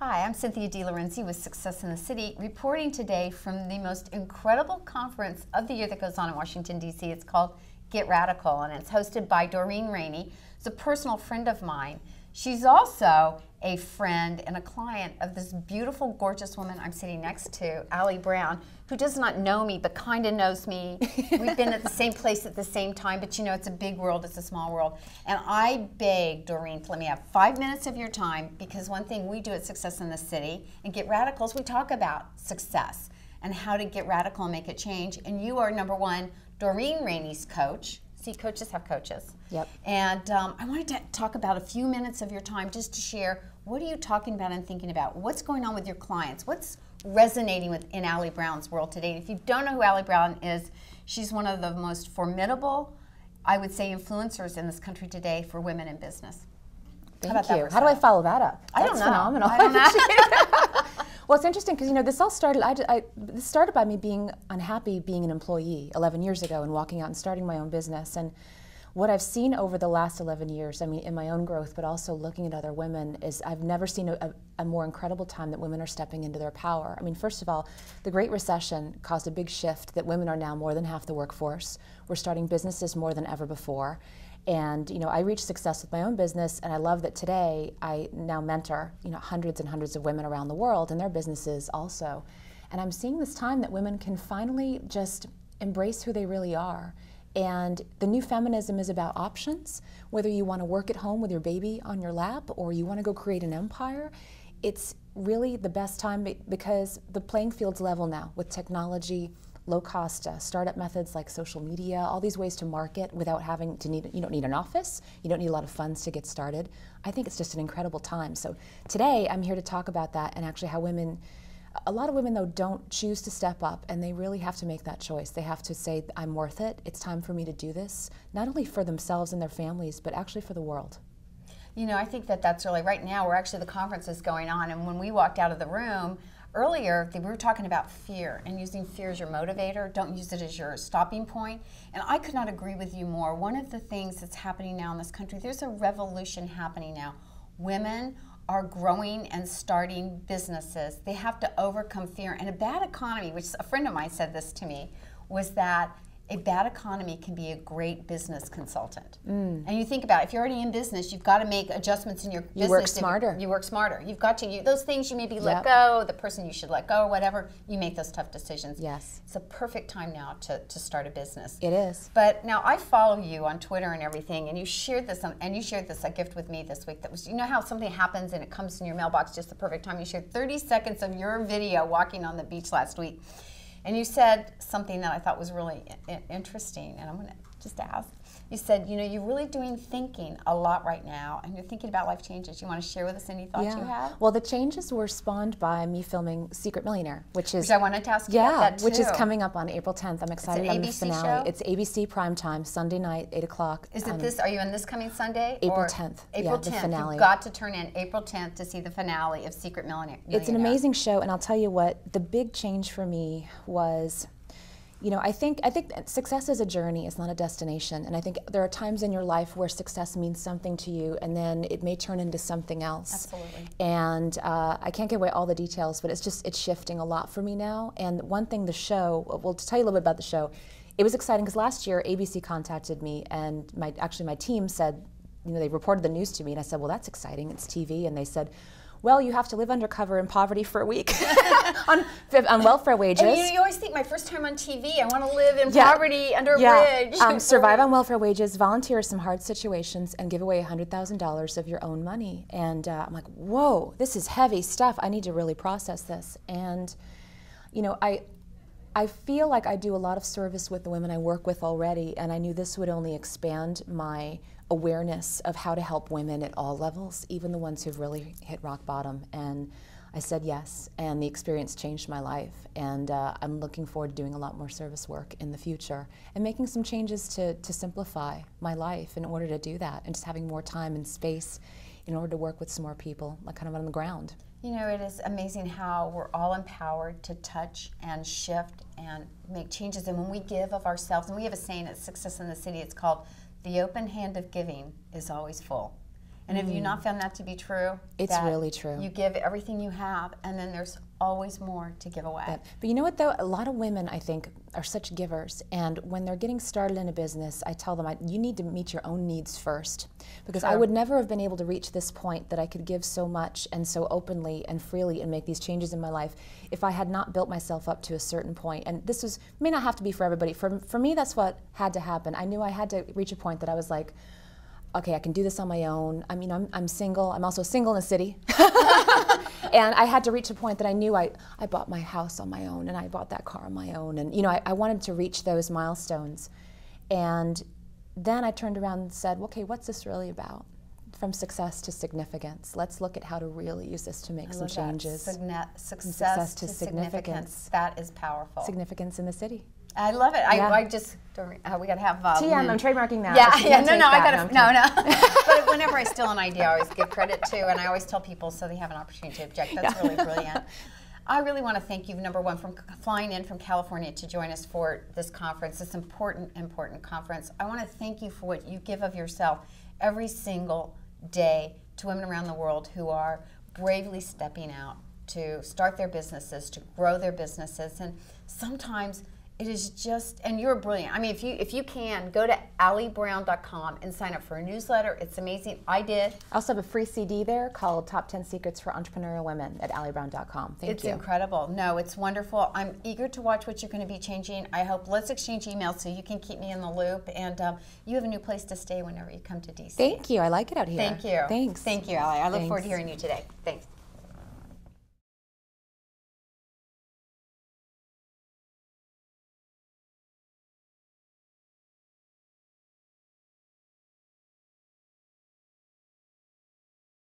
Hi, I'm Cynthia DeLorenzi with Success in the City, reporting today from the most incredible conference of the year that goes on in Washington, D.C. It's called Get Radical, and it's hosted by Doreen Rainey. It's a personal friend of mine. She's also a friend and a client of this beautiful, gorgeous woman I'm sitting next to, Allie Brown, who does not know me but kind of knows me. We've been at the same place at the same time, but you know, it's a big world, it's a small world. And I begged Doreen to let me have 5 minutes of your time, because one thing we do at Success in the City and Get Radical is we talk about success and how to get radical and make it change. And you are, number one, Doreen Rainey's coach. See, coaches have coaches. Yep. And I wanted to talk about a few minutes of your time just to share, what are you talking about and thinking about? What's going on with your clients? What's resonating in Allie Brown's world today? And if you don't know who Allie Brown is, she's one of the most formidable, I would say, influencers in this country today for women in business. Thank you. How do I follow that up? I don't know. Phenomenal. I don't know. Well, it's interesting because, you know, this all started, this started by me being unhappy being an employee 11 years ago and walking out and starting my own business. And what I've seen over the last 11 years, I mean, in my own growth, but also looking at other women, is I've never seen a more incredible time that women are stepping into their power. I mean, first of all, the Great Recession caused a big shift that women are now more than half the workforce. We're starting businesses more than ever before. And, you know, I reached success with my own business, and I love that today I now mentor, you know, hundreds and hundreds of women around the world and their businesses also. And I'm seeing this time that women can finally just embrace who they really are. And the new feminism is about options. Whether you want to work at home with your baby on your lap or you want to go create an empire, it's really the best time because the playing field's level now with technology, low-cost startup methods like social media, all these ways to market without having to you don't need an office, you don't need a lot of funds to get started. I think it's just an incredible time. So today I'm here to talk about that and actually how women, a lot of women though don't choose to step up, and they really have to make that choice. They have to say, I'm worth it, it's time for me to do this, not only for themselves and their families, but actually for the world. You know, I think that that's really, right now, the conference is going on, and when we walked out of the room, earlier, we were talking about fear and using fear as your motivator. Don't use it as your stopping point. And I could not agree with you more. One of the things that's happening now in this country, there's a revolution happening now. Women are growing and starting businesses. They have to overcome fear. And a bad economy, which a friend of mine said this to me, was that a bad economy can be a great business consultant. And you think about it, if you're already in business, you've got to make adjustments in your business. You work smarter. You work smarter. You've got to, those things you maybe let go, the person you should let go, or whatever, you make those tough decisions. Yes. It's a perfect time now to start a business. It is. But now I follow you on Twitter and everything, and you shared this, a gift with me this week that was, you know how something happens and it comes in your mailbox just the perfect time? You shared 30 seconds of your video walking on the beach last week. And you said something that I thought was really interesting, and I'm going to just ask. You said, you know, you're really doing thinking a lot right now, and you're thinking about life changes. You want to share with us any thoughts you have? Well, the changes were spawned by me filming Secret Millionaire, which I wanted to ask you about that too. Which is coming up on April 10th. I'm excited about the finale. Show? It's ABC primetime, Sunday night, 8 o'clock. Is it this? Are you in this coming Sunday? April 10th. April 10th. The finale. You've got to turn in April 10th to see the finale of Secret Millionaire. It's an amazing show, and I'll tell you what, the big change for me was, you know, I think success is a journey, it's not a destination. And I think there are times in your life where success means something to you, and then it may turn into something else. Absolutely. And I can't give away all the details, but it's shifting a lot for me now. And one thing the show, well, to tell you a little bit about the show, it was exciting because last year ABC contacted me, and my team said, you know, they reported the news to me, and I said, well, that's exciting, it's TV. And they said, well, you have to live undercover in poverty for a week on welfare wages. And you always think, my first time on TV, I want to live in poverty under a bridge. Survive on welfare wages, volunteer in some hard situations, and give away $100,000 of your own money. And I'm like, whoa, this is heavy stuff. I need to really process this. And, you know, I feel like I do a lot of service with the women I work with already, and I knew this would only expand my awareness of how to help women at all levels, even the ones who've really hit rock bottom. And I said yes, and the experience changed my life. And I'm looking forward to doing a lot more service work in the future and making some changes to simplify my life in order to do that, and just having more time and space in order to work with some more people, like kind of on the ground. You know, it is amazing how we're all empowered to touch and shift and make changes. And when we give of ourselves, and we have a saying at Success in the City, it's called, the open hand of giving is always full. And have you not found that to be true? It's really true. You give everything you have, and then there's always more to give away. But you know what, though? A lot of women, I think, are such givers. And when they're getting started in a business, I tell them, you need to meet your own needs first. Because I would never have been able to reach this point that I could give so much and so openly and freely and make these changes in my life if I had not built myself up to a certain point. And this may not have to be for everybody. For me, that's what had to happen. I knew I had to reach a point that I was like, okay, I can do this on my own. I mean, I'm single. I'm also single in the city. And I had to reach a point that I knew I bought my house on my own, and I bought that car on my own. And, you know, I wanted to reach those milestones. And then I turned around and said, okay, what's this really about? From success to significance. Let's look at how to really use this to make some changes. Success to significance. That is powerful. Significance in the city. I love it. Yeah. I just, we got to have TM, I'm trademarking that. Yeah, no, I got to, no. But whenever I steal an idea, I always give credit to, and I always tell people so they have an opportunity to object. That's really brilliant. I really want to thank you, number one, for flying in from California to join us for this conference, this important conference. I want to thank you for what you give of yourself every single day to women around the world who are bravely stepping out to start their businesses, to grow their businesses, and sometimes it is just, and you're brilliant. I mean, if you can, go to AllieBrown.com and sign up for a newsletter. It's amazing. I did. I also have a free CD there called Top 10 Secrets for Entrepreneurial Women at AllieBrown.com. Thank you. It's incredible. No, it's wonderful. I'm eager to watch what you're going to be changing. I hope, let's exchange emails so you can keep me in the loop. And you have a new place to stay whenever you come to DC. Thank you. I like it out here. Thank you. Thanks. Thank you, Allie. I look forward to hearing you today. Thanks.